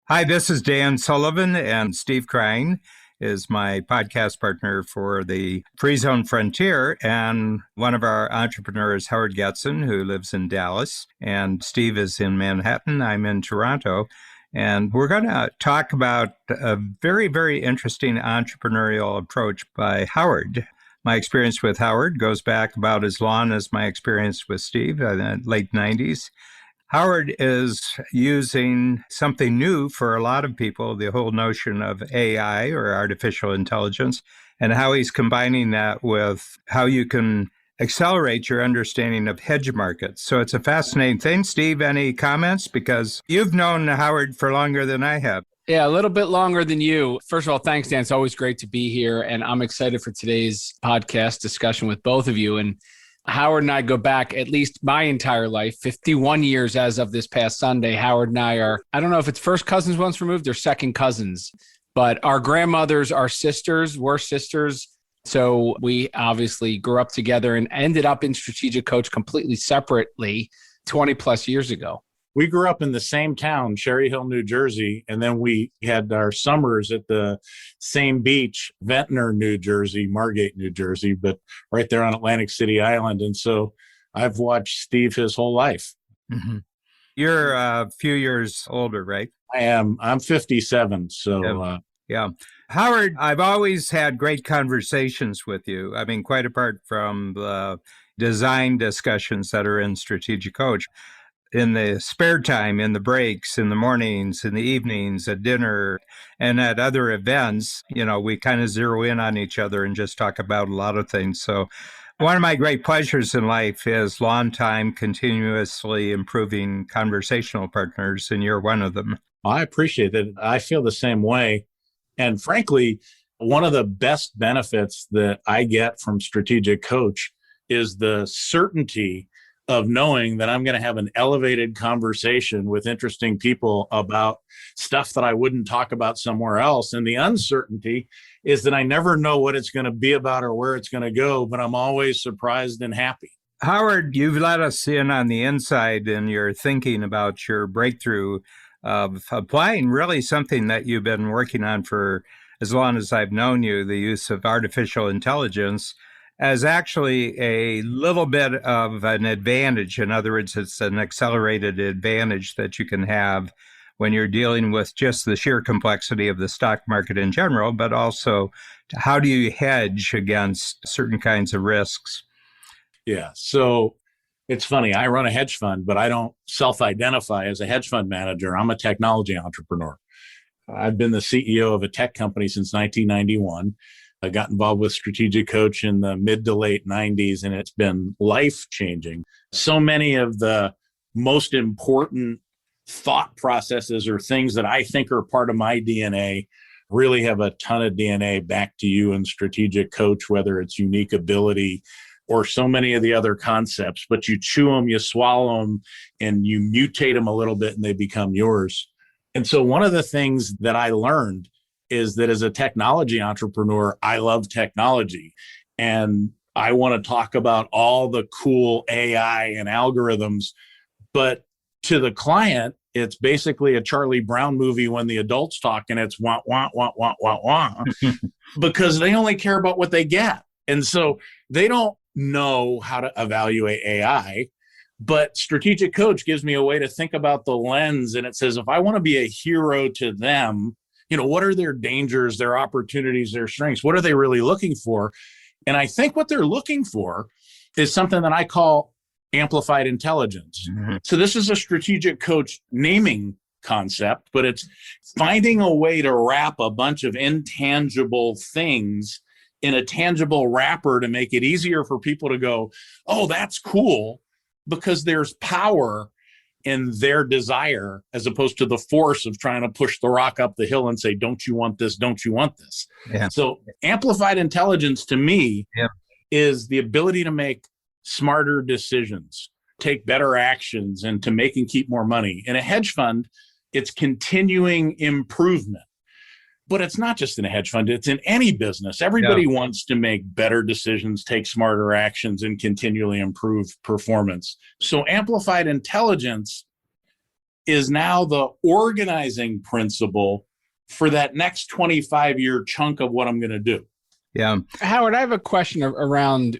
Hi, this is Dan Sullivan, and Steve Krein is my podcast partner for the Free Zone Frontier. And one of our entrepreneurs, Howard Getson, who lives in Dallas, and Steve is in Manhattan. I'm in Toronto. And we're going to talk about a very, very interesting entrepreneurial approach by Howard. My experience with Howard goes back about as long as my experience with Steve in the late 90s. Howard is using something new for a lot of people, the whole notion of AI or artificial intelligence, and how he's combining that with how you can accelerate your understanding of hedge markets. So it's a fascinating thing. Steve, any comments? Because you've known Howard for longer than I have. Yeah, a little bit longer than you. First of all, thanks, Dan. It's always great to be here. And I'm excited for today's podcast discussion with both of you. And Howard and I go back at least my entire life, 51 years as of this past Sunday. Howard and I are, I don't know if it's first cousins once removed or second cousins, but our grandmothers are sisters, were sisters. So we obviously grew up together and ended up in Strategic Coach completely separately 20 plus years ago. We grew up in the same town, Cherry Hill, New Jersey, and then we had our summers at the same beach, Ventnor, New Jersey, Margate, New Jersey, but right there on Atlantic City Island. And so I've watched Steve his whole life. Mm-hmm. You're a few years older, right? I am. I'm 57. So, yeah. Howard, I've always had great conversations with you. I mean, quite apart from the design discussions that are in Strategic Coach. In the spare time, in the breaks, in the mornings, in the evenings, at dinner, and at other events, we kind of zero in on each other and just talk about a lot of things. So one of my great pleasures in life is long time, continuously improving conversational partners, and you're one of them. I appreciate that. I feel the same way. And frankly, one of the best benefits that I get from Strategic Coach is the certainty of knowing that I'm going to have an elevated conversation with interesting people about stuff that I wouldn't talk about somewhere else. And the uncertainty is that I never know what it's going to be about or where it's going to go, but I'm always surprised and happy. Howard, you've let us in on the inside in your thinking about your breakthrough of applying really something that you've been working on for as long as I've known you, the use of artificial intelligence as actually a little bit of an advantage. In other words, it's an accelerated advantage that you can have when you're dealing with just the sheer complexity of the stock market in general, but also how do you hedge against certain kinds of risks? Yeah, so it's funny. I run a hedge fund, but I don't self-identify as a hedge fund manager. I'm a technology entrepreneur. I've been the CEO of a tech company since 1991. I got involved with Strategic Coach in the mid to late 90s, and it's been life-changing. So many of the most important thought processes or things that I think are part of my DNA really have a ton of DNA back to you in Strategic Coach, whether it's unique ability or so many of the other concepts. But you chew them, you swallow them, and you mutate them a little bit, and they become yours. And so one of the things that I learned is that as a technology entrepreneur, I love technology. And I want to talk about all the cool AI and algorithms. But to the client, it's basically a Charlie Brown movie when the adults talk and it's wah, wah, wah, wah, wah, wah, because they only care about what they get. And so they don't know how to evaluate AI. But Strategic Coach gives me a way to think about the lens. And it says, if I want to be a hero to them, what are their dangers, their opportunities, their strengths? What are they really looking for? And I think what they're looking for is something that I call amplified intelligence. Mm-hmm. So this is a Strategic Coach naming concept, but it's finding a way to wrap a bunch of intangible things in a tangible wrapper to make it easier for people to go, oh, that's cool, because there's power in their desire as opposed to the force of trying to push the rock up the hill and say, don't you want this? Don't you want this? Yeah. So amplified intelligence to me is the ability to make smarter decisions, take better actions, and to make and keep more money. In a hedge fund, it's continuing improvement. But it's not just in a hedge fund, it's in any business. Everybody wants to make better decisions, take smarter actions, and continually improve performance. So amplified intelligence is now the organizing principle for that next 25-year chunk of what I'm going to do. Yeah. Howard, I have a question around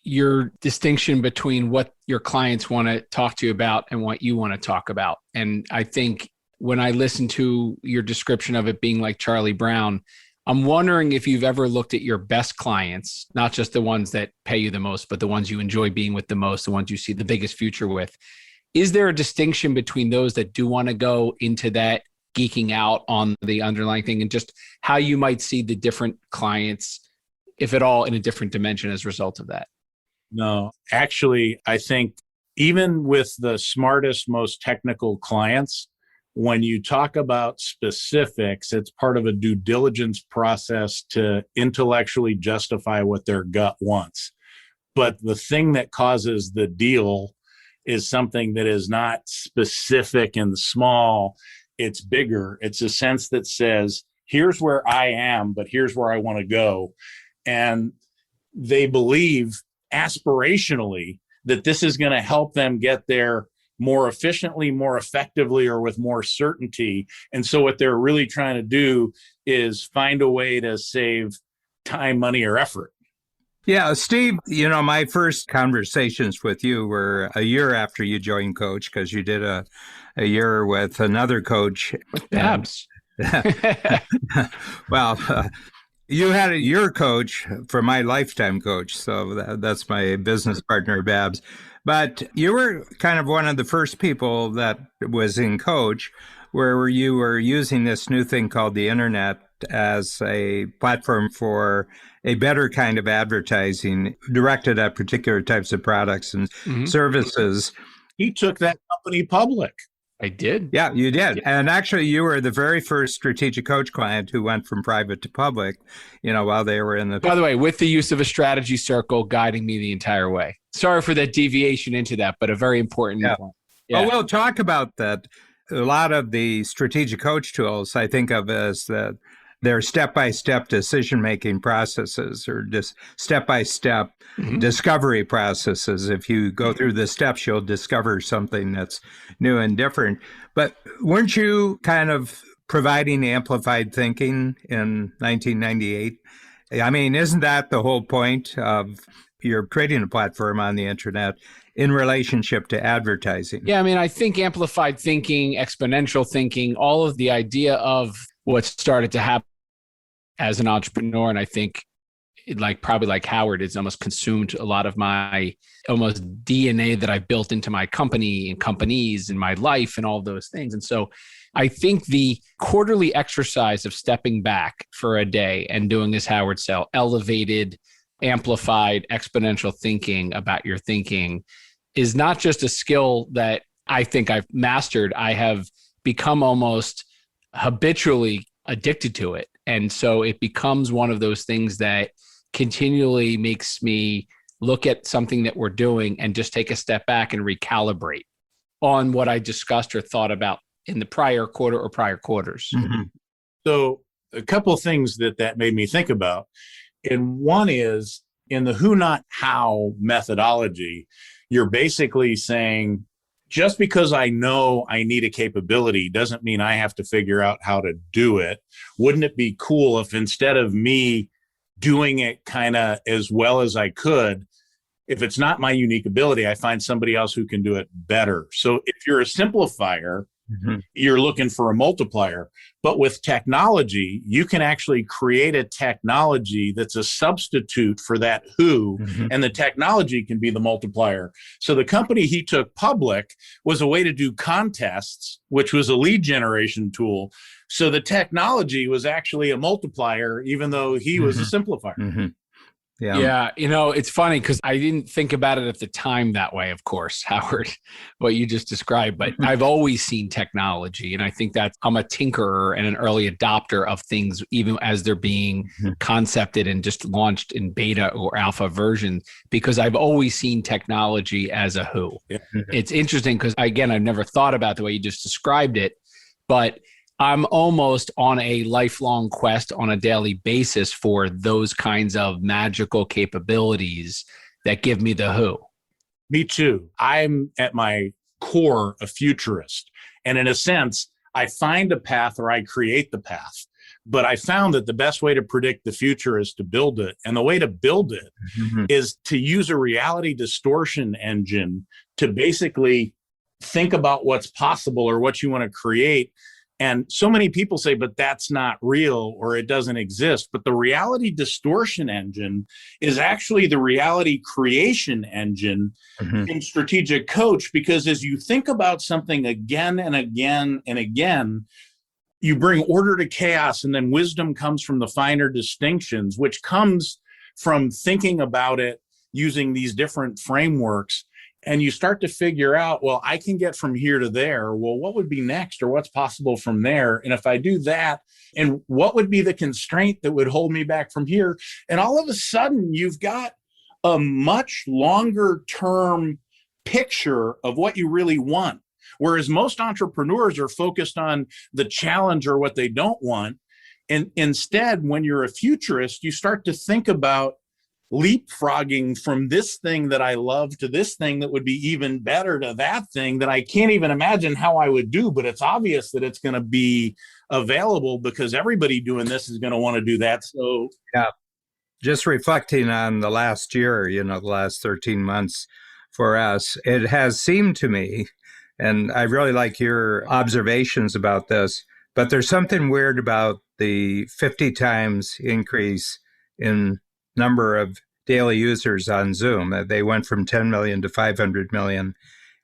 your distinction between what your clients want to talk to you about and what you want to talk about. And I think when I listen to your description of it being like Charlie Brown, I'm wondering if you've ever looked at your best clients, not just the ones that pay you the most, but the ones you enjoy being with the most, the ones you see the biggest future with. Is there a distinction between those that do want to go into that geeking out on the underlying thing, and just how you might see the different clients, if at all, in a different dimension as a result of that? No, actually, I think even with the smartest, most technical clients, when you talk about specifics, it's part of a due diligence process to intellectually justify what their gut wants. But the thing that causes the deal is something that is not specific and small. It's bigger. It's a sense that says, here's where I am, but here's where I want to go. And they believe aspirationally that this is going to help them get there more efficiently, more effectively, or with more certainty. And so what they're really trying to do is find a way to save time, money, or effort. Yeah, Steve, my first conversations with you were a year after you joined Coach, because you did a year with another coach. With Babs. Well, you had your coach for my lifetime coach. So that's my business partner, Babs. But you were kind of one of the first people that was in Coach, where you were using this new thing called the internet as a platform for a better kind of advertising directed at particular types of products and services. He took that company public. I did. Yeah, you did. And actually, you were the very first strategic coach client who went from private to public, while they were in the... By the way, with the use of a strategy circle guiding me the entire way. Sorry for that deviation into that, but a very important one. Yeah. Well, we'll talk about that. A lot of the strategic coach tools I think of as that they're step-by-step decision-making processes, or just step-by-step discovery processes. If you go through the steps, you'll discover something that's new and different. But weren't you kind of providing amplified thinking in 1998? I mean, isn't that the whole point of you're creating a platform on the internet in relationship to advertising? Yeah, I mean, I think amplified thinking, exponential thinking, all of the idea of what started to happen as an entrepreneur, and I think probably like Howard, it's almost consumed a lot of my almost DNA that I built into my company and companies and my life and all those things. And so I think the quarterly exercise of stepping back for a day and doing this Howard Sell, elevated, amplified, exponential thinking about your thinking, is not just a skill that I think I've mastered. I have become almost habitually addicted to it. And so it becomes one of those things that continually makes me look at something that we're doing and just take a step back and recalibrate on what I discussed or thought about in the prior quarter or prior quarters. Mm-hmm. So a couple of things that made me think about. And one is, in the who, not how methodology, you're basically saying, just because I know I need a capability doesn't mean I have to figure out how to do it. Wouldn't it be cool if instead of me doing it kind of as well as I could, if it's not my unique ability, I find somebody else who can do it better? So if you're a simplifier, you're looking for a multiplier. But with technology, you can actually create a technology that's a substitute for that who, and the technology can be the multiplier. So the company he took public was a way to do contests, which was a lead generation tool. So the technology was actually a multiplier, even though he was a simplifier. Yeah. It's funny because I didn't think about it at the time that way, of course, Howard, what you just described, but I've always seen technology. And I think that I'm a tinkerer and an early adopter of things, even as they're being concepted and just launched in beta or alpha version, because I've always seen technology as a who. It's interesting because, again, I've never thought about the way you just described it, but I'm almost on a lifelong quest on a daily basis for those kinds of magical capabilities that give me the who. Me too. I'm at my core a futurist. And in a sense, I find a path or I create the path. But I found that the best way to predict the future is to build it. And the way to build it is to use a reality distortion engine to basically think about what's possible or what you want to create. And so many people say, but that's not real or it doesn't exist. But the reality distortion engine is actually the reality creation engine in Strategic Coach, because as you think about something again and again and again, you bring order to chaos, and then wisdom comes from the finer distinctions, which comes from thinking about it using these different frameworks. And you start to figure out, well, I can get from here to there. Well, what would be next, or what's possible from there? And if I do that, and what would be the constraint that would hold me back from here? And all of a sudden, you've got a much longer term picture of what you really want. Whereas most entrepreneurs are focused on the challenge or what they don't want. And instead, when you're a futurist, you start to think about leapfrogging from this thing that I love to this thing that would be even better to that thing that I can't even imagine how I would do. But it's obvious that it's going to be available because everybody doing this is going to want to do that. So, yeah, just reflecting on the last year, the last 13 months for us, it has seemed to me, and I really like your observations about this, but there's something weird about the 50 times increase in number of daily users on Zoom. They went from 10 million to 500 million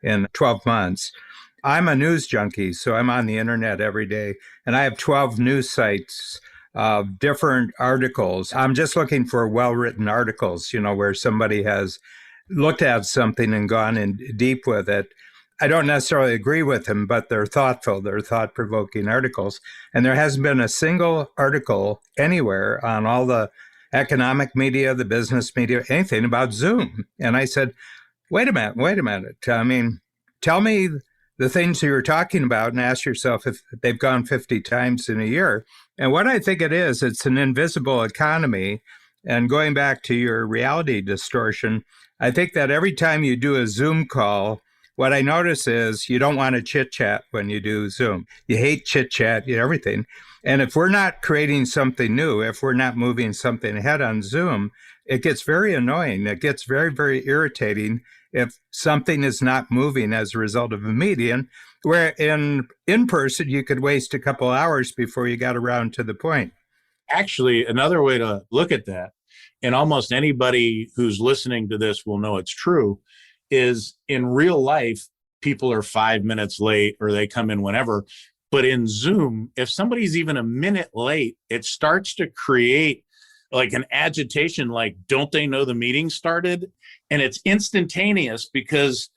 in 12 months. I'm a news junkie, so I'm on the internet every day, and I have 12 news sites of different articles. I'm just looking for well-written articles, where somebody has looked at something and gone in deep with it. I don't necessarily agree with them, but they're thoughtful. They're thought-provoking articles. And there hasn't been a single article anywhere on all the economic media, the business media, anything about Zoom. And I said, wait a minute. I mean, tell me the things you were talking about and ask yourself if they've gone 50 times in a year. And what I think it is, it's an invisible economy. And going back to your reality distortion, I think that every time you do a Zoom call, what I notice is you don't want to chit-chat when you do Zoom. You hate chit-chat, everything. And if we're not creating something new, if we're not moving something ahead on Zoom, it gets very annoying. It gets very, very irritating if something is not moving as a result of a meeting, where in person, you could waste a couple hours before you got around to the point. Actually, another way to look at that, and almost anybody who's listening to this will know it's true, is in real life, people are 5 minutes late or they come in whenever. But in Zoom, if somebody's even a minute late, it starts to create like an agitation, like, don't they know the meeting started? And it's instantaneous because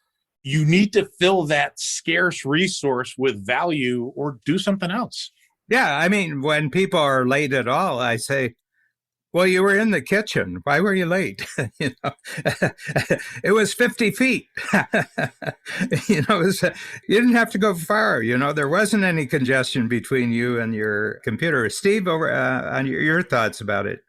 you need to fill that scarce resource with value or do something else. Yeah, I mean, when people are late at all, I say, well, you were in the kitchen. Why were you late? It was 50 feet. You didn't have to go far. There wasn't any congestion between you and your computer. Steve, over on your thoughts about it.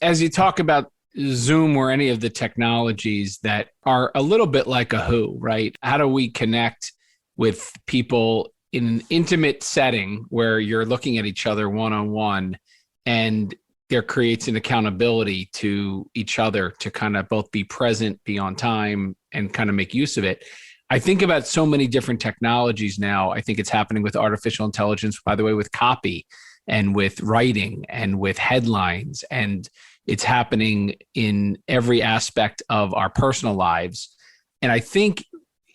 As you talk about Zoom or any of the technologies that are a little bit like a who, right? How do we connect with people in an intimate setting where you're looking at each other one-on-one, and there creates an accountability to each other to kind of both be present, be on time, and kind of make use of it. I think about so many different technologies now. I think it's happening with artificial intelligence, by the way, with copy and with writing and with headlines. And it's happening in every aspect of our personal lives. And I think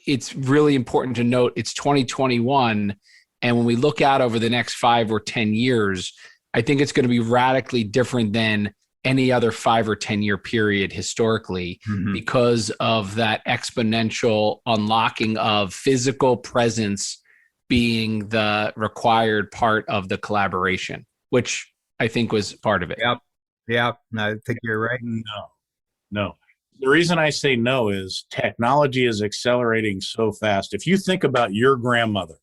it's really important to note it's 2021. And when we look out over the next 5 or 10 years, I think it's going to be radically different than any other 5 or 10 year period historically, because of that exponential unlocking of physical presence being the required part of the collaboration, which I think was part of it. Yeah, I think you're right. No. The reason I say no is technology is accelerating so fast. If you think about your grandmother,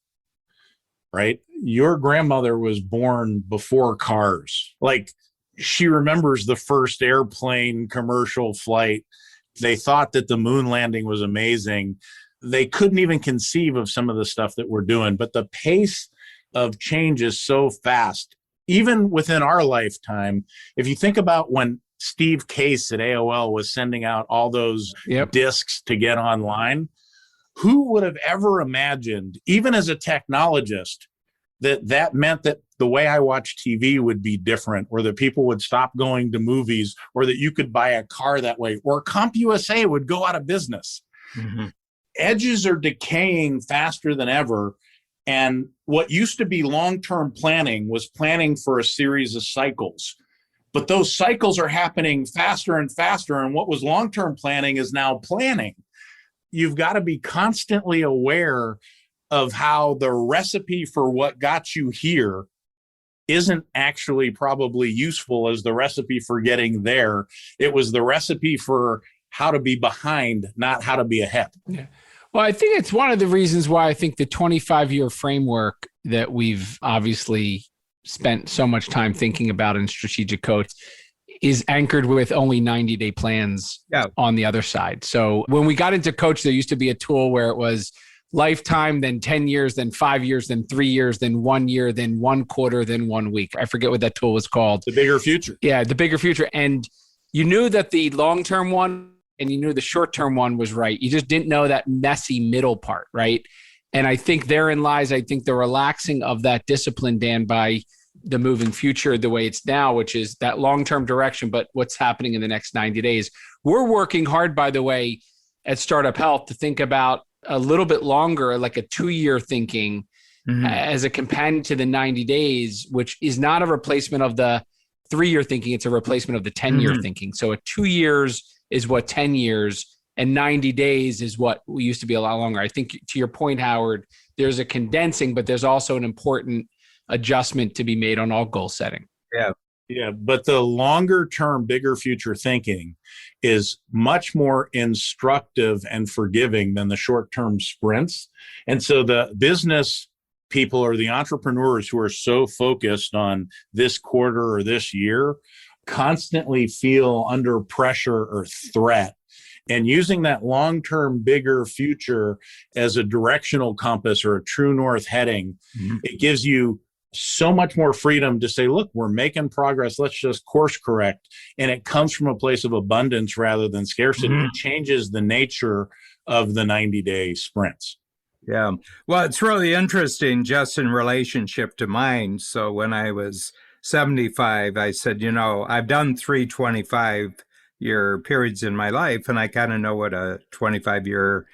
right? Your grandmother was born before cars. Like, she remembers the first airplane commercial flight. They thought that the moon landing was amazing. they couldn't even conceive of some of the stuff that we're doing. But the pace of change is so fast, even within our lifetime. If you think about when Steve Case at AOL was sending out all those discs to get online, who would have ever imagined, even as a technologist, that meant that the way I watch TV would be different, or that people would stop going to movies, or that you could buy a car that way, or CompUSA would go out of business. Mm-hmm. Edges are decaying faster than ever. And what used to be long-term planning was planning for a series of cycles. But those cycles are happening faster and faster. And what was long-term planning is now planning. You've got to be constantly aware of how the recipe for what got you here isn't actually probably useful as the recipe for getting there. It was the recipe for how to be behind, not how to be ahead. Yeah. Well, I think it's one of the reasons why I think the 25-year framework that we've obviously spent so much time thinking about in Strategic Coach is anchored with only 90-day plans on the other side. So when we got into Coach, there used to be a tool where it was lifetime, then 10 years, then 5 years, then 3 years, then 1 year, then 1 quarter, then 1 week. I forget what that tool was called. The bigger future. Yeah, the bigger future. And you knew that the long-term one and you knew the short-term one was right. You just didn't know that messy middle part, right? And I think therein lies, I think, the relaxing of that discipline, Dan, by the moving future the way it's now, which is that long-term direction, but what's happening in the next 90 days. We're working hard, by the way, at Startup Health to think about a little bit longer, like a 2-year thinking as a companion to the 90 days, which is not a replacement of the 3-year thinking. It's a replacement of the 10-year thinking. So 2 years is what 10 years and 90 days is what we used to be a lot longer. I think to your point, Howard, there's a condensing, but there's also an important adjustment to be made on all goal setting. Yeah. But the longer term, bigger future thinking is much more instructive and forgiving than the short term sprints. And so the business people or the entrepreneurs who are so focused on this quarter or this year constantly feel under pressure or threat. And using that long-term, bigger future as a directional compass or a true north heading, it gives you so much more freedom to say, look, we're making progress. Let's just course correct. And it comes from a place of abundance rather than scarcity. It changes the nature of the 90-day sprints. Yeah. Well, it's really interesting just in relationship to mine. So when I was 75, I said, I've done 3 25-year periods in my life, and I kind of know what a 25-year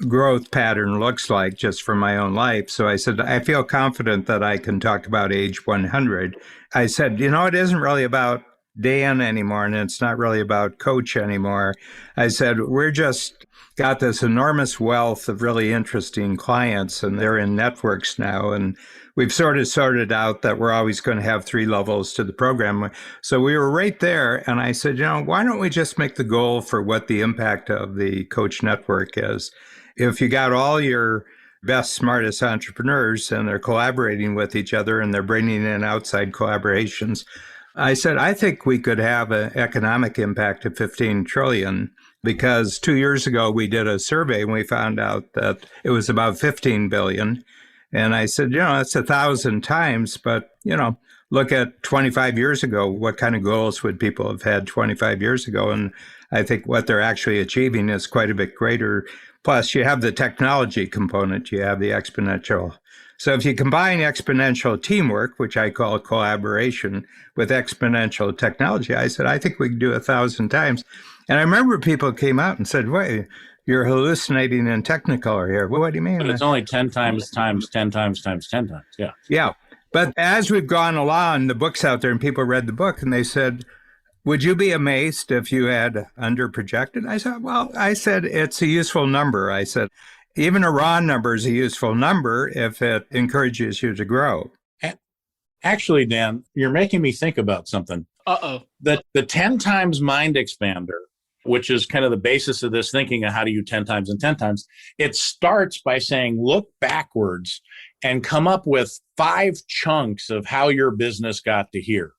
growth pattern looks like just from my own life. So I said, I feel confident that I can talk about age 100. I said, it isn't really about Dan anymore, and it's not really about Coach anymore. I said, we're just got this enormous wealth of really interesting clients, and they're in networks now. And we've sort of sorted out that we're always going to have 3 levels to the program. So we were right there. And I said, why don't we just make the goal for what the impact of the Coach Network is? If you got all your best, smartest entrepreneurs and they're collaborating with each other and they're bringing in outside collaborations, I said, I think we could have an economic impact of 15 trillion, because 2 years ago we did a survey and we found out that it was about 15 billion. And I said, that's 1,000 times, but, look at 25 years ago, what kind of goals would people have had 25 years ago? And I think what they're actually achieving is quite a bit greater. Plus, you have the technology component, you have the exponential. So if you combine exponential teamwork, which I call collaboration, with exponential technology, I said, I think we can do 1,000 times. And I remember people came out and said, wait, you're hallucinating in Technicolor here. Well, what do you mean? But it's only 10 times times 10 times times 10 times. Yeah. Yeah. But as we've gone along, the book's out there and people read the book and they said, would you be amazed if you had underprojected? I said, it's a useful number. I said, even a raw number is a useful number if it encourages you to grow. Actually, Dan, you're making me think about something. The 10 times mind expander, which is kind of the basis of this thinking of how do you 10 times and 10 times, it starts by saying, look backwards and come up with 5 chunks of how your business got to here.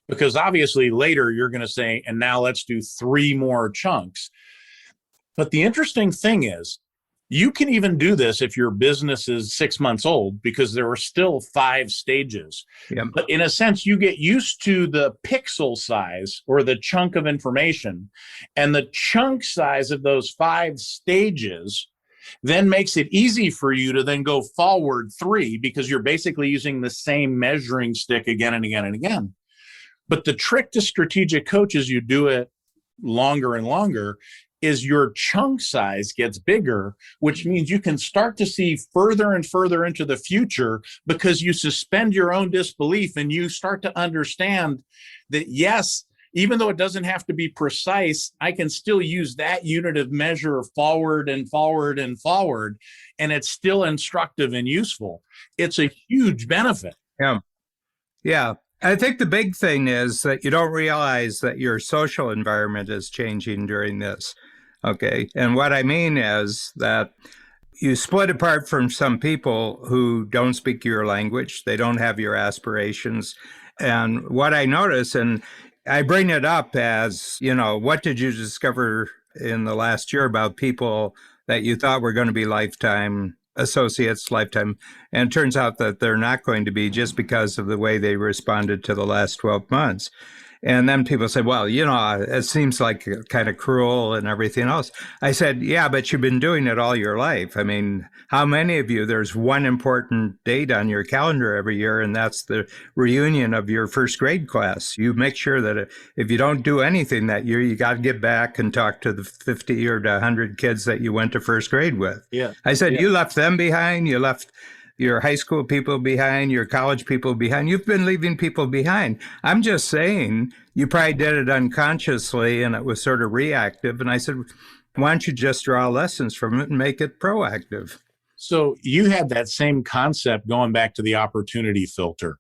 Because obviously later you're going to say, and now let's do 3 more chunks. But the interesting thing is, You can even do this if your business is 6 months old, because there are still 5 stages. Yep. But in a sense, you get used to the pixel size or the chunk of information, and the chunk size of those 5 stages then makes it easy for you to then go forward 3, because you're basically using the same measuring stick again and again and again. But the trick to strategic coach is you do it longer and longer, is your chunk size gets bigger, which means you can start to see further and further into the future, because you suspend your own disbelief and you start to understand that, yes, even though it doesn't have to be precise, I can still use that unit of measure forward and forward and forward, and it's still instructive and useful. It's a huge benefit. Yeah. Yeah. I think the big thing is that you don't realize that your social environment is changing during this. Okay. And what I mean is that you split apart from some people who don't speak your language. They don't have your aspirations. And what I notice, and I bring it up as, what did you discover in the last year about people that you thought were going to be lifetime associates, lifetime, and it turns out that they're not going to be, just because of the way they responded to the last 12 months. And then people say, well, it seems like kind of cruel and everything else. I said, yeah, but you've been doing it all your life. I mean, how many of you, there's one important date on your calendar every year, and that's the reunion of your first grade class. You make sure that if you don't do anything that year, you got to get back and talk to the 50 or 100 kids that you went to first grade with. Yeah. I said, You left them behind. You left your high school people behind, your college people behind. You've been leaving people behind. I'm just saying, you probably did it unconsciously and it was sort of reactive. And I said, why don't you just draw lessons from it and make it proactive? So you had that same concept going back to the opportunity filter,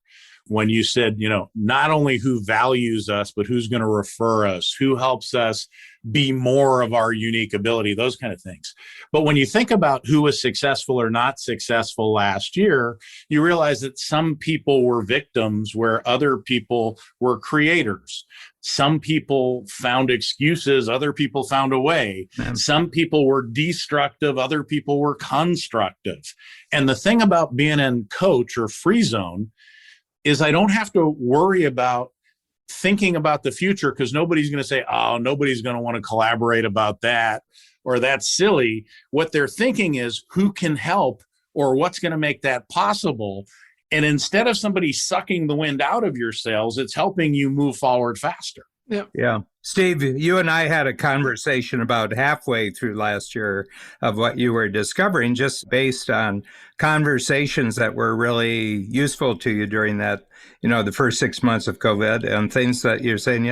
when you said, not only who values us, but who's going to refer us, who helps us be more of our unique ability, those kind of things. But when you think about who was successful or not successful last year, you realize that some people were victims where other people were creators. Some people found excuses, other people found a way. Some people were destructive, other people were constructive. And the thing about being in coach or free zone is I don't have to worry about thinking about the future, because nobody's going to say, oh, nobody's going to want to collaborate about that, or that's silly. What they're thinking is who can help, or what's going to make that possible. And instead of somebody sucking the wind out of your sails, it's helping you move forward faster. Yeah. Steve, you and I had a conversation about halfway through last year of what you were discovering, just based on conversations that were really useful to you during that, the first 6 months of COVID, and things that you're saying,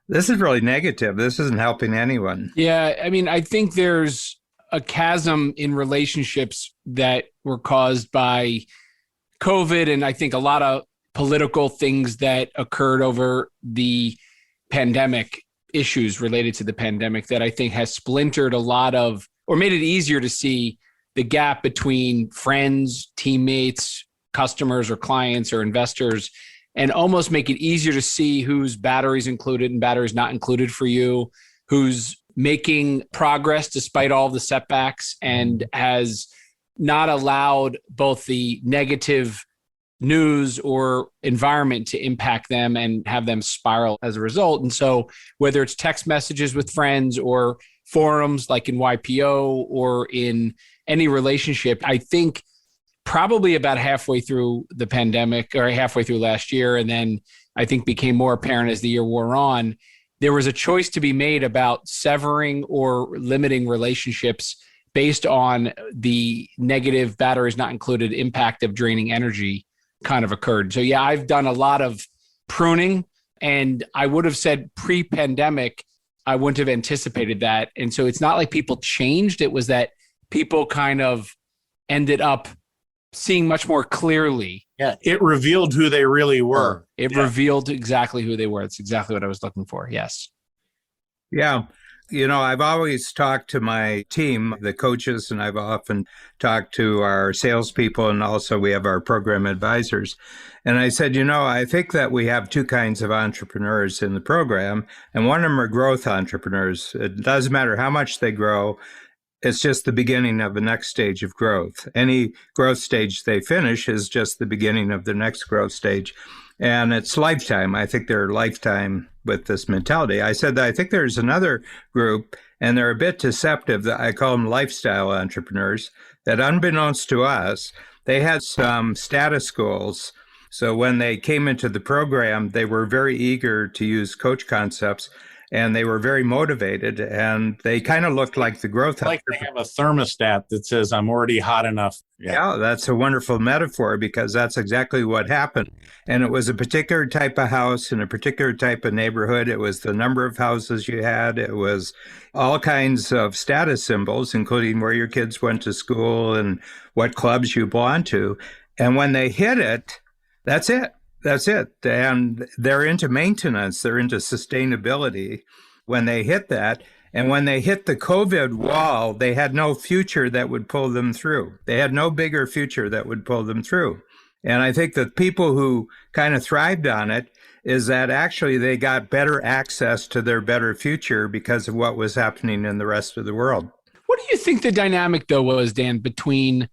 this is really negative. This isn't helping anyone. Yeah. I mean, I think there's a chasm in relationships that were caused by COVID. And I think a lot of political things that occurred over the pandemic, issues related to the pandemic, that I think has splintered a lot of, or made it easier to see the gap between friends, teammates, customers or clients or investors, and almost make it easier to see whose batteries included and batteries not included for you, who's making progress despite all the setbacks and has not allowed both the negative news or environment to impact them and have them spiral as a result. And so whether it's text messages with friends or forums like in YPO or in any relationship, I think probably about halfway through the pandemic, or halfway through last year, and then I think became more apparent as the year wore on, there was a choice to be made about severing or limiting relationships based on the negative, batteries not included, impact of draining energy kind of occurred. So yeah, I've done a lot of pruning, and I would have said pre-pandemic, I wouldn't have anticipated that. And so it's not like people changed. It was that people kind of ended up seeing much more clearly. Yeah, it revealed who they really were. It revealed exactly who they were. That's exactly what I was looking for. Yes. Yeah. I've always talked to my team, the coaches, and I've often talked to our salespeople, and also we have our program advisors. And I said, I think that we have two kinds of entrepreneurs in the program, and one of them are growth entrepreneurs. It doesn't matter how much they grow. it's just the beginning of the next stage of growth. Any growth stage they finish is just the beginning of the next growth stage. And it's lifetime. I think they're lifetime with this mentality. I said that I think there's another group, and they're a bit deceptive, that I call them lifestyle entrepreneurs, that unbeknownst to us, they had some status goals. So when they came into the program, they were very eager to use coach concepts, and they were very motivated, and they kind of looked like the growth. Like they have a thermostat that says, I'm already hot enough. Yeah, that's a wonderful metaphor, because that's exactly what happened. And it was a particular type of house in a particular type of neighborhood. It was the number of houses you had. It was all kinds of status symbols, including where your kids went to school and what clubs you belonged to. And when they hit it, that's it. That's it. And they're into maintenance. They're into sustainability when they hit that. And when they hit the COVID wall, they had no future that would pull them through. They had no bigger future that would pull them through. And I think that people who kind of thrived on it is that actually they got better access to their better future because of what was happening in the rest of the world. What do you think the dynamic, though, was, Dan, between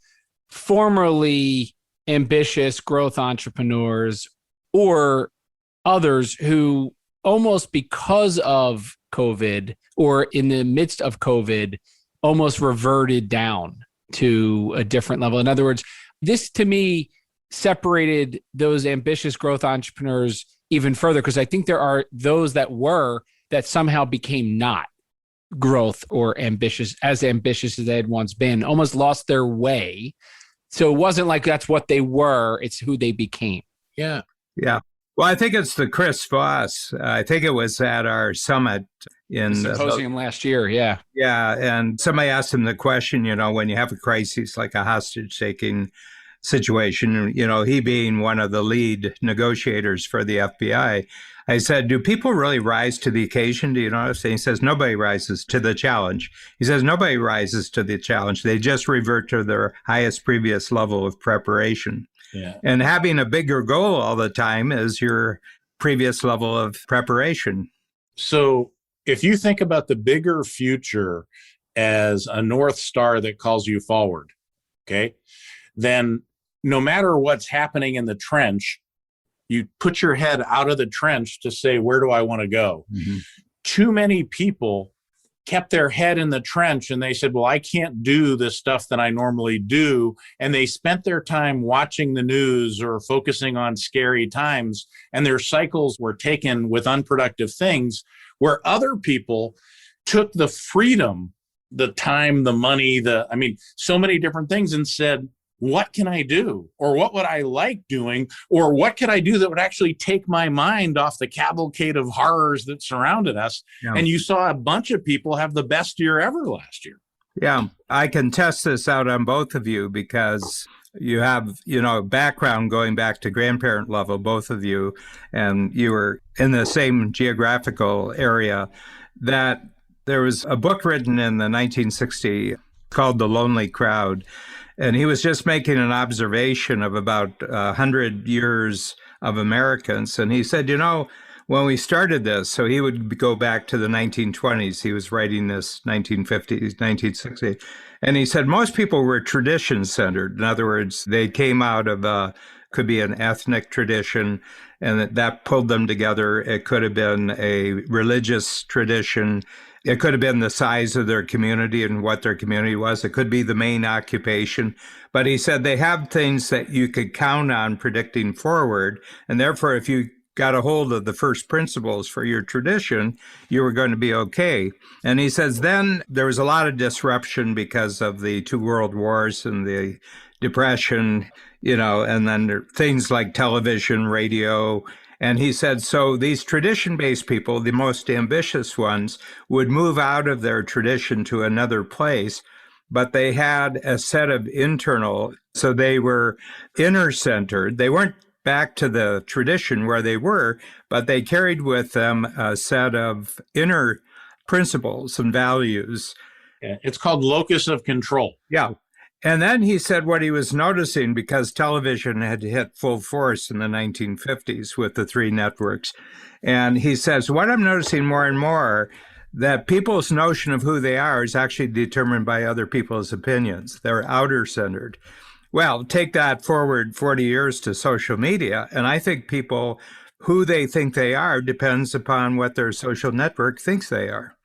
formerly ambitious growth entrepreneurs or others who almost because of COVID or in the midst of COVID almost reverted down to a different level? In other words, this to me separated those ambitious growth entrepreneurs even further, because I think there are those that somehow became not growth or ambitious as they had once been, almost lost their way. So it wasn't like that's what they were, it's who they became. Yeah. Yeah. Well, I think it's the Chris Voss. I think it was at our summit in the symposium last year. Yeah. Yeah. And somebody asked him the question, when you have a crisis like a hostage taking situation, he being one of the lead negotiators for the FBI, I said, do people really rise to the occasion? Do you notice? And he says, nobody rises to the challenge. He says, nobody rises to the challenge. They just revert to their highest previous level of preparation. Yeah. And having a bigger goal all the time is your previous level of preparation. So if you think about the bigger future as a North Star that calls you forward, okay, then no matter what's happening in the trench, you put your head out of the trench to say, where do I want to go? Mm-hmm. Too many people kept their head in the trench and they said, well, I can't do the stuff that I normally do. And they spent their time watching the news or focusing on scary times, and their cycles were taken with unproductive things, where other people took the freedom, the time, the money, so many different things, and said, what can I do? Or what would I like doing? Or what could I do that would actually take my mind off the cavalcade of horrors that surrounded us? Yeah. And you saw a bunch of people have the best year ever last year. Yeah, I can test this out on both of you because you have, background going back to grandparent level, both of you, and you were in the same geographical area. That there was a book written in the 1960s called The Lonely Crowd. And he was just making an observation of about 100 years of Americans. And he said, when we started this, so he would go back to the 1920s. He was writing this 1950s, 1960s. And he said most people were tradition-centered. In other words, they came out of could be an ethnic tradition, and that pulled them together. It could have been a religious tradition. It could have been the size of their community and what their community was. It could be the main occupation. But he said they have things that you could count on predicting forward. And therefore, if you got a hold of the first principles for your tradition, you were going to be okay. And he says then there was a lot of disruption because of the two world wars and the Depression, and then things like television, radio. And he said, so these tradition-based people, the most ambitious ones, would move out of their tradition to another place, but they had a set of internal, so they were inner-centered. They weren't back to the tradition where they were, but they carried with them a set of inner principles and values. Yeah, it's called locus of control. Yeah. And then he said what he was noticing, because television had hit full force in the 1950s with the three networks. And he says, what I'm noticing more and more, that people's notion of who they are is actually determined by other people's opinions. They're outer centered. Well, take that forward 40 years to social media, and I think people, who they think they are depends upon what their social network thinks they are.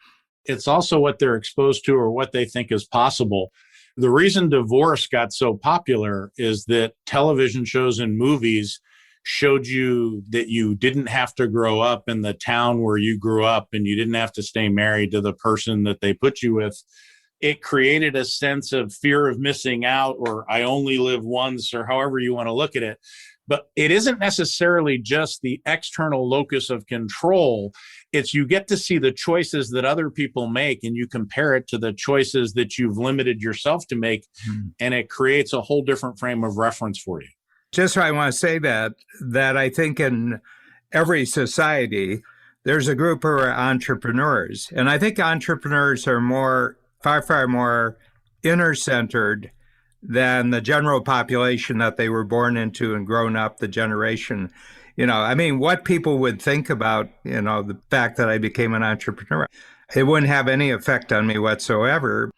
It's also what they're exposed to or what they think is possible. The reason divorce got so popular is that television shows and movies showed you that you didn't have to grow up in the town where you grew up and you didn't have to stay married to the person that they put you with. It created a sense of fear of missing out, or I only live once, or however you want to look at it. But it isn't necessarily just the external locus of control. It's you get to see the choices that other people make and you compare it to the choices that you've limited yourself to make. And it creates a whole different frame of reference for you. Just so I want to say that I think in every society, there's a group who are entrepreneurs. And I think entrepreneurs are far more inner-centered than the general population that they were born into and grown up, the generation. What people would think about, the fact that I became an entrepreneur, it wouldn't have any effect on me whatsoever.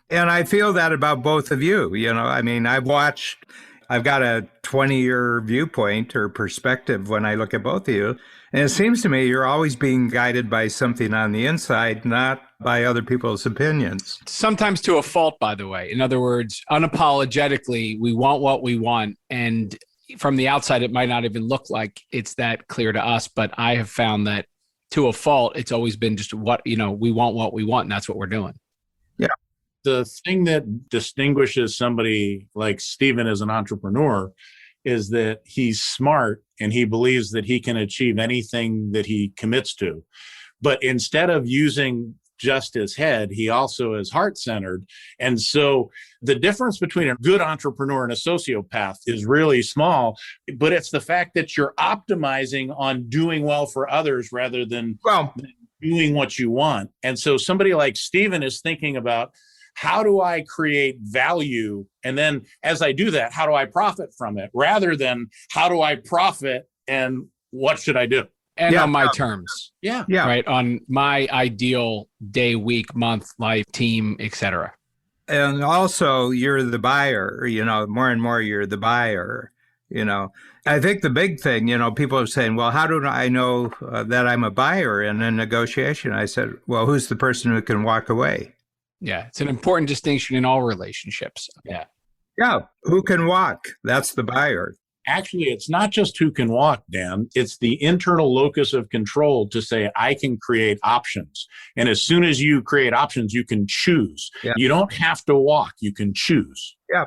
And I feel that about both of you. I've got a 20-year viewpoint or perspective when I look at both of you. And it seems to me you're always being guided by something on the inside, not by other people's opinions. Sometimes to a fault, by the way. In other words, unapologetically, we want what we want. And from the outside, it might not even look like it's that clear to us. But I have found that to a fault, it's always been just we want what we want, and that's what we're doing. Yeah. The thing that distinguishes somebody like Stephen as an entrepreneur is that he's smart and he believes that he can achieve anything that he commits to. But instead of using just his head, he also is heart-centered. And so the difference between a good entrepreneur and a sociopath is really small, but it's the fact that you're optimizing on doing well for others rather than doing what you want. And so somebody like Stephen is thinking about, how do I create value? And then as I do that, how do I profit from it? Rather than how do I profit and what should I do? And on my terms. Yeah. Right. On my ideal day, week, month, life, team, etc. And also you're the buyer, more and more you're the buyer, I think the big thing, people are saying, well, how do I know that I'm a buyer in a negotiation? I said, well, who's the person who can walk away? Yeah, it's an important distinction in all relationships. Yeah. Yeah, who can walk? That's the buyer. Actually, it's not just who can walk, Dan. It's the internal locus of control to say, I can create options. And as soon as you create options, you can choose. Yeah. You don't have to walk. You can choose. Yeah.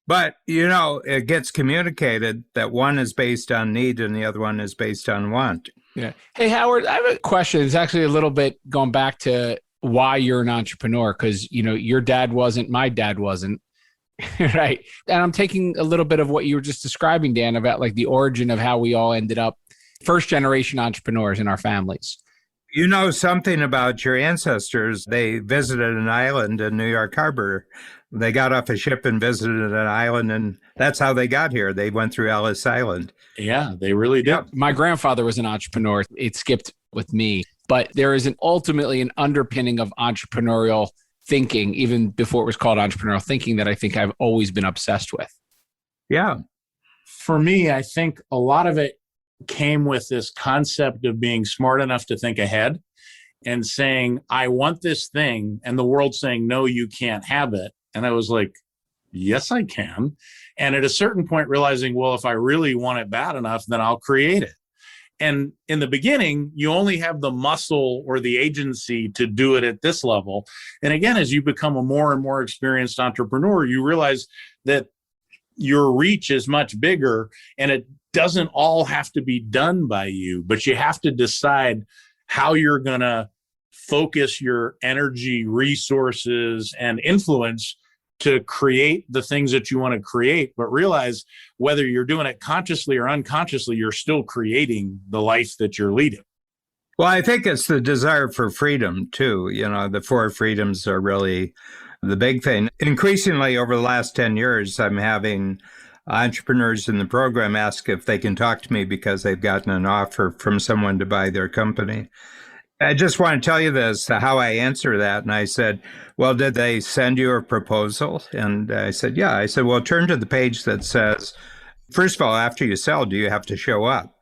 But, it gets communicated that one is based on need and the other one is based on want. Yeah. Hey, Howard, I have a question. It's actually a little bit going back to why you're an entrepreneur, because, your dad wasn't, my dad wasn't. Right. And I'm taking a little bit of what you were just describing, Dan, about like the origin of how we all ended up first generation entrepreneurs in our families. You know something about your ancestors. They visited an island in New York Harbor. They got off a ship and visited an island, and that's how they got here. They went through Ellis Island. Yeah, they really did. Yep. My grandfather was an entrepreneur. It skipped with me. But there is ultimately an underpinning of entrepreneurial thinking, even before it was called entrepreneurial thinking, that I think I've always been obsessed with. Yeah. For me, I think a lot of it came with this concept of being smart enough to think ahead and saying, I want this thing, and the world saying, no, you can't have it. And I was like, yes, I can. And at a certain point, realizing, well, if I really want it bad enough, then I'll create it. And in the beginning, you only have the muscle or the agency to do it at this level. And again, as you become a more and more experienced entrepreneur, you realize that your reach is much bigger, and it doesn't all have to be done by you, but you have to decide how you're going to focus your energy, resources, and influence to create the things that you want to create, but realize whether you're doing it consciously or unconsciously, you're still creating the life that you're leading. Well, I think it's the desire for freedom, too. The 4 freedoms are really the big thing. Increasingly, over the last 10 years, I'm having entrepreneurs in the program ask if they can talk to me because they've gotten an offer from someone to buy their company. I just want to tell you this, how I answer that. And I said, well, did they send you a proposal? And I said, yeah. I said, well, turn to the page that says, first of all, after you sell, do you have to show up?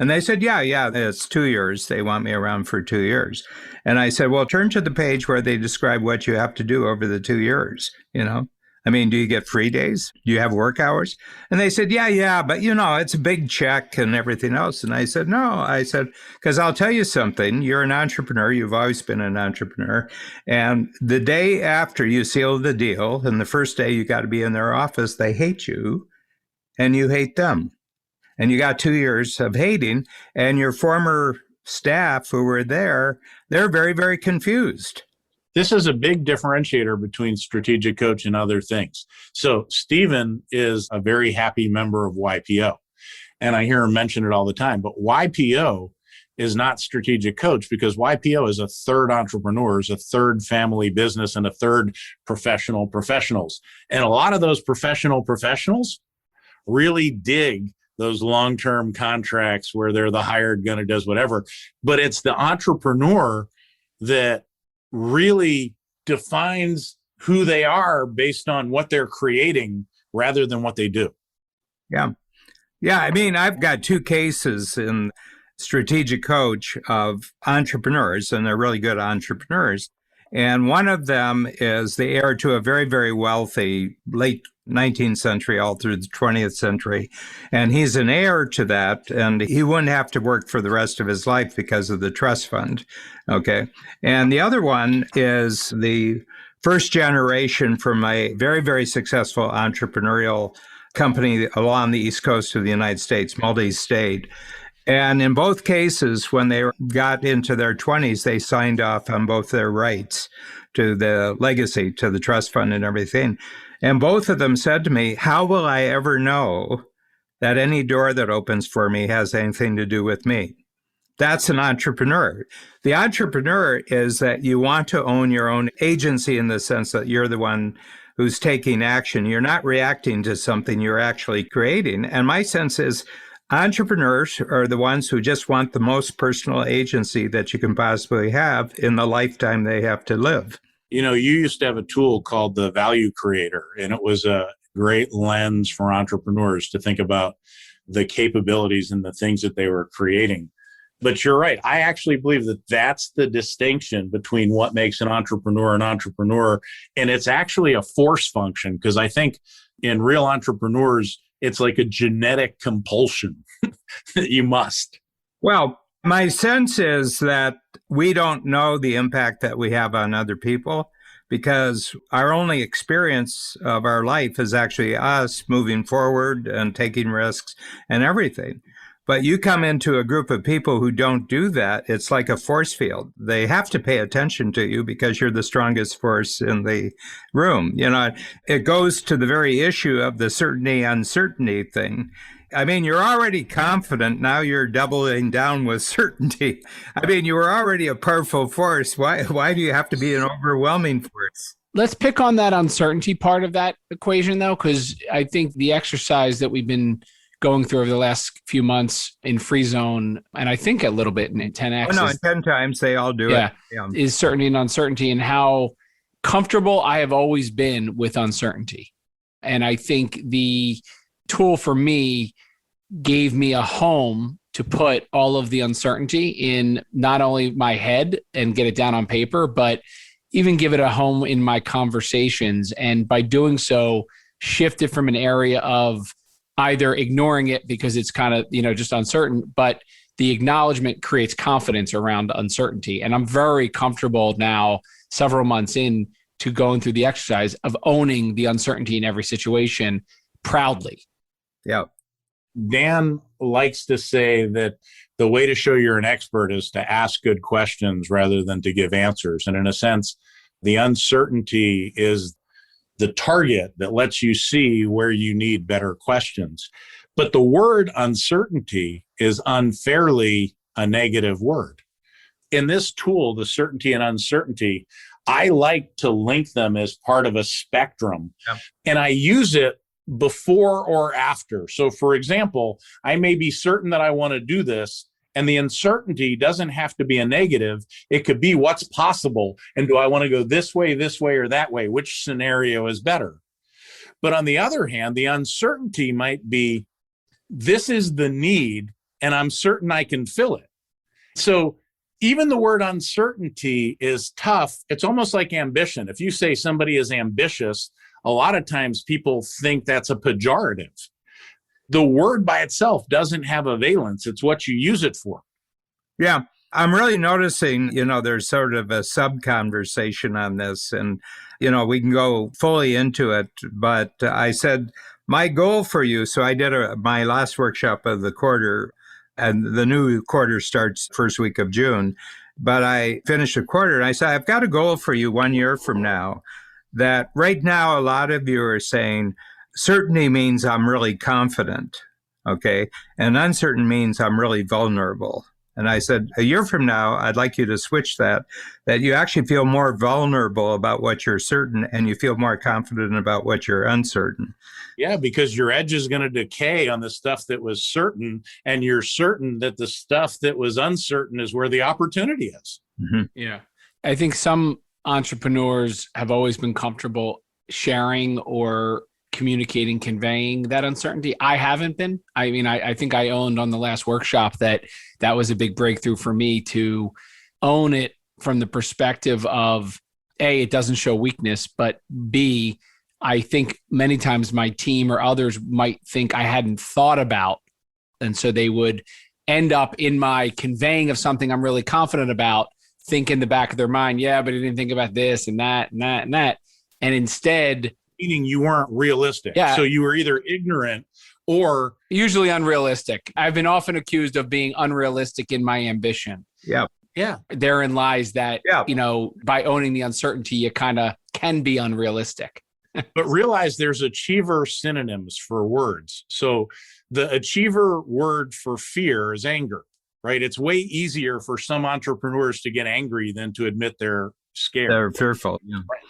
And they said, yeah, it's 2 years. They want me around for 2 years. And I said, well, turn to the page where they describe what you have to do over the 2 years, I mean, do you get free days? Do you have work hours? And they said, yeah, but it's a big check and everything else. And I said, no, because I'll tell you something, you're an entrepreneur. You've always been an entrepreneur. And the day after you seal the deal and the first day you got to be in their office, they hate you and you hate them. And you got 2 years of hating, and your former staff who were there, they're very, very confused. This is a big differentiator between strategic coach and other things. So Stephen is a very happy member of YPO, and I hear him mention it all the time. But YPO is not strategic coach because YPO is a third entrepreneurs, a third family business, and a third professionals. And a lot of those professionals really dig those long-term contracts where they're the hired gun who does whatever. But it's the entrepreneur that really defines who they are based on what they're creating rather than what they do. Yeah. I mean, I've got 2 cases in strategic coach of entrepreneurs, and they're really good entrepreneurs. And one of them is the heir to a very, very wealthy late 19th century, all through the 20th century. And he's an heir to that, and he wouldn't have to work for the rest of his life because of the trust fund. Okay. And the other one is the first generation from a very, very successful entrepreneurial company along the East Coast of the United States, multi-state. And in both cases, when they got into their 20s, they signed off on both their rights to the legacy, to the trust fund and everything. And both of them said to me, how will I ever know that any door that opens for me has anything to do with me? That's an entrepreneur. The entrepreneur is that you want to own your own agency in the sense that you're the one who's taking action. You're not reacting to something, you're actually creating. And my sense is entrepreneurs are the ones who just want the most personal agency that you can possibly have in the lifetime they have to live. You used to have a tool called the Value Creator, and it was a great lens for entrepreneurs to think about the capabilities and the things that they were creating. But you're right. I actually believe that that's the distinction between what makes an entrepreneur an entrepreneur. And it's actually a force function, because I think in real entrepreneurs, it's like a genetic compulsion that you must. Well, my sense is that we don't know the impact that we have on other people because our only experience of our life is actually us moving forward and taking risks and everything. But you come into a group of people who don't do that, it's like a force field. They have to pay attention to you because you're the strongest force in the room. It goes to the very issue of the certainty-uncertainty thing. I mean, you're already confident. Now you're doubling down with certainty. I mean, you were already a powerful force. Why do you have to be an overwhelming force? Let's pick on that uncertainty part of that equation, though, because I think the exercise that we've been going through over the last few months in Free Zone, and I think a little bit in 10X. Oh, no, 10 times they all do it. Yeah, is certainty and uncertainty, and how comfortable I have always been with uncertainty. And I think the tool for me gave me a home to put all of the uncertainty in not only my head and get it down on paper, but even give it a home in my conversations. And by doing so, shift it from an area of either ignoring it because it's kind of, just uncertain, but the acknowledgement creates confidence around uncertainty. And I'm very comfortable now, several months in, to going through the exercise of owning the uncertainty in every situation proudly. Yeah. Dan likes to say that the way to show you're an expert is to ask good questions rather than to give answers. And in a sense, the uncertainty is the target that lets you see where you need better questions. But the word uncertainty is unfairly a negative word. In this tool, the certainty and uncertainty, I like to link them as part of a spectrum. Yep. And I use it before or after. So for example, I may be certain that I want to do this, And the uncertainty doesn't have to be a negative. It could be what's possible. And do I want to go this way, or that way? Which scenario is better? But on the other hand, the uncertainty might be, this is the need, and I'm certain I can fill it. So even the word uncertainty is tough. It's almost like ambition. If you say somebody is ambitious, a lot of times people think that's a pejorative. The word by itself doesn't have a valence. It's what you use it for. Yeah. I'm really noticing, there's sort of a sub-conversation on this, and, we can go fully into it. But I said, my goal for you, so I did my last workshop of the quarter, and the new quarter starts first week of June. But I finished a quarter, and I said, I've got a goal for you 1 year from now, that right now a lot of you are saying, certainty means I'm really confident, okay? And uncertain means I'm really vulnerable. And I said, a year from now, I'd like you to switch that you actually feel more vulnerable about what you're certain and you feel more confident about what you're uncertain. Yeah, because your edge is going to decay on the stuff that was certain, and you're certain that the stuff that was uncertain is where the opportunity is. Mm-hmm. Yeah. I think some entrepreneurs have always been comfortable sharing or communicating, conveying that uncertainty. I haven't been. I mean, I think I owned on the last workshop that was a big breakthrough for me to own it from the perspective of A, it doesn't show weakness, but B, I think many times my team or others might think I hadn't thought about. And so they would end up in my conveying of something I'm really confident about, think in the back of their mind, yeah, but I didn't think about this and that and that and that. And instead, meaning you weren't realistic. Yeah. So you were either ignorant or usually unrealistic. I've been often accused of being unrealistic in my ambition. Yeah. Yeah. Therein lies that, by owning the uncertainty, you kind of can be unrealistic. But realize there's achiever synonyms for words. So the achiever word for fear is anger, right? It's way easier for some entrepreneurs to get angry than to admit they're scared. They're fearful. Yeah. Right.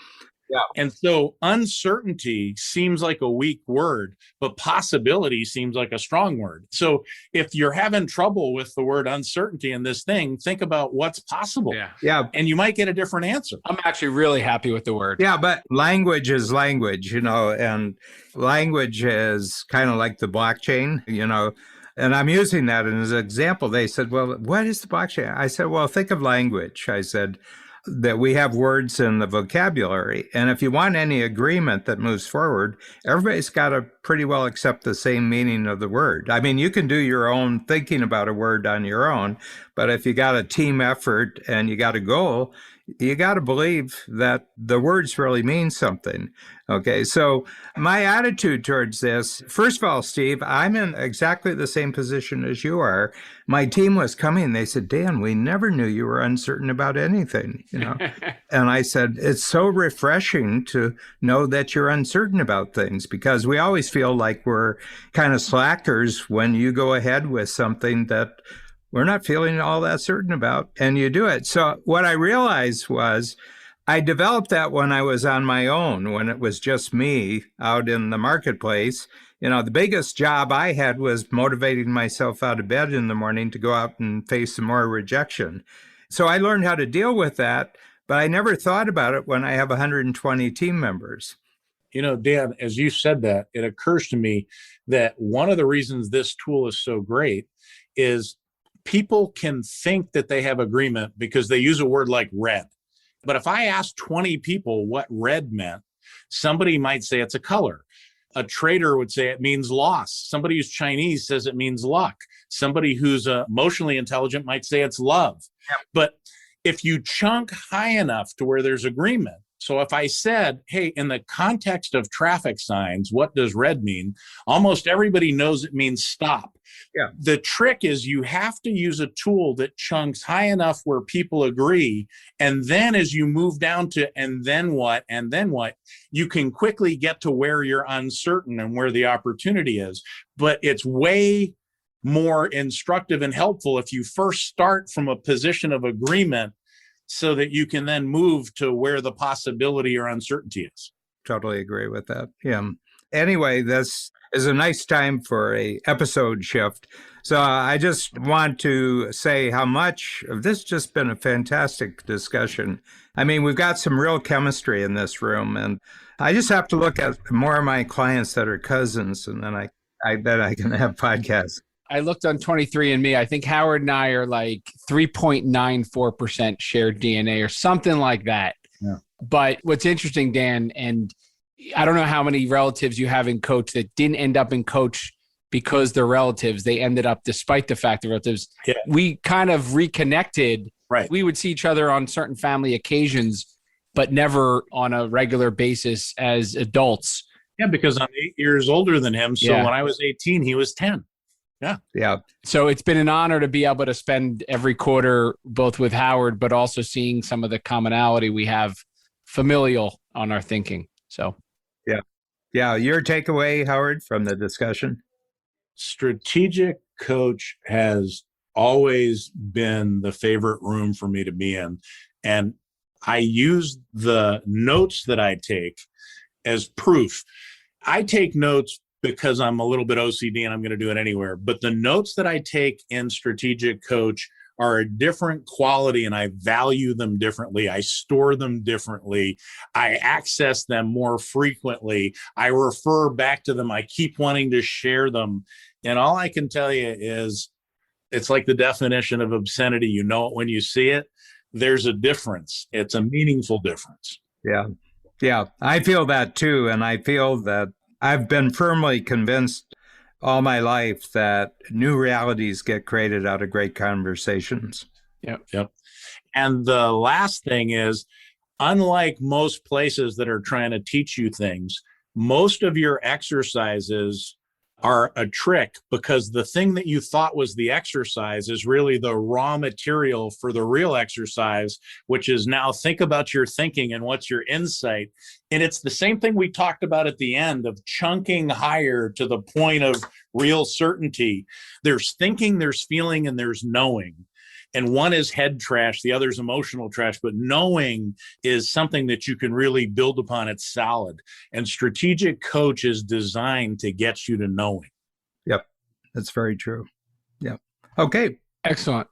Yeah. And so uncertainty seems like a weak word, but possibility seems like a strong word. So if you're having trouble with the word uncertainty in this thing, think about what's possible. Yeah. And you might get a different answer. I'm actually really happy with the word. Yeah, but language is language, and language is kind of like the blockchain, and I'm using that as an example. They said, well, what is the blockchain? I said, well, think of language. I said, that we have words in the vocabulary. And if you want any agreement that moves forward, everybody's got to pretty well accept the same meaning of the word. I mean, you can do your own thinking about a word on your own, but if you got a team effort and you got a goal, you got to believe that the words really mean something. Okay, so my attitude towards this, first of all, Steve, I'm in exactly the same position as you are. My team was coming, they said, Dan, we never knew you were uncertain about anything, And I said, it's so refreshing to know that you're uncertain about things, because we always feel like we're kind of slackers when you go ahead with something that we're not feeling all that certain about, and you do it. So what I realized was I developed that when I was on my own, when it was just me out in the marketplace. The biggest job I had was motivating myself out of bed in the morning to go out and face some more rejection. So I learned how to deal with that, but I never thought about it when I have 120 team members. Dan, as you said that, it occurs to me that one of the reasons this tool is so great is people can think that they have agreement because they use a word like red. But if I ask 20 people what red meant, somebody might say it's a color. A trader would say it means loss. Somebody who's Chinese says it means luck. Somebody who's emotionally intelligent might say it's love. Yeah. But if you chunk high enough to where there's agreement, so if I said, hey, in the context of traffic signs, what does red mean? Almost everybody knows it means stop. Yeah. The trick is you have to use a tool that chunks high enough where people agree. And then as you move down to, and then what, you can quickly get to where you're uncertain and where the opportunity is. But it's way more instructive and helpful if you first start from a position of agreement, so that you can then move to where the possibility or uncertainty is. Totally agree with that. Yeah. Anyway, this is a nice time for a episode shift. So I just want to say how much of this just been a fantastic discussion. I mean, we've got some real chemistry in this room, and I just have to look at more of my clients that are cousins, and then I bet I can have podcasts. I looked on 23andMe. I think Howard and I are like 3.94% shared DNA or something like that. Yeah. But what's interesting, Dan, and I don't know how many relatives you have in coach that didn't end up in coach because they're relatives. They ended up, despite the fact they're relatives. Yeah. We kind of reconnected. Right. We would see each other on certain family occasions, but never on a regular basis as adults. Yeah, because I'm 8 years older than him. So when I was 18, he was 10. Yeah. Yeah. So it's been an honor to be able to spend every quarter both with Howard, but also seeing some of the commonality we have familial on our thinking. So, yeah. Your takeaway, Howard, from the discussion? Strategic coach has always been the favorite room for me to be in. And I use the notes that I take as proof. I take notes because I'm a little bit OCD and I'm going to do it anywhere. But the notes that I take in Strategic Coach are a different quality, and I value them differently. I store them differently. I access them more frequently. I refer back to them. I keep wanting to share them. And all I can tell you is it's like the definition of obscenity. You know it when you see it. There's a difference. It's a meaningful difference. Yeah. Yeah. I feel that too. And I feel that I've been firmly convinced all my life that new realities get created out of great conversations. Yep. And the last thing is, unlike most places that are trying to teach you things, most of your exercises are a trick, because the thing that you thought was the exercise is really the raw material for the real exercise, which is now think about your thinking and what's your insight. And it's the same thing we talked about at the end of chunking higher to the point of real certainty. There's thinking, there's feeling, and there's knowing. And one is head trash, the other is emotional trash, but knowing is something that you can really build upon. It's solid. And Strategic Coach is designed to get you to knowing. Yep. That's very true. Yep. Okay. Excellent.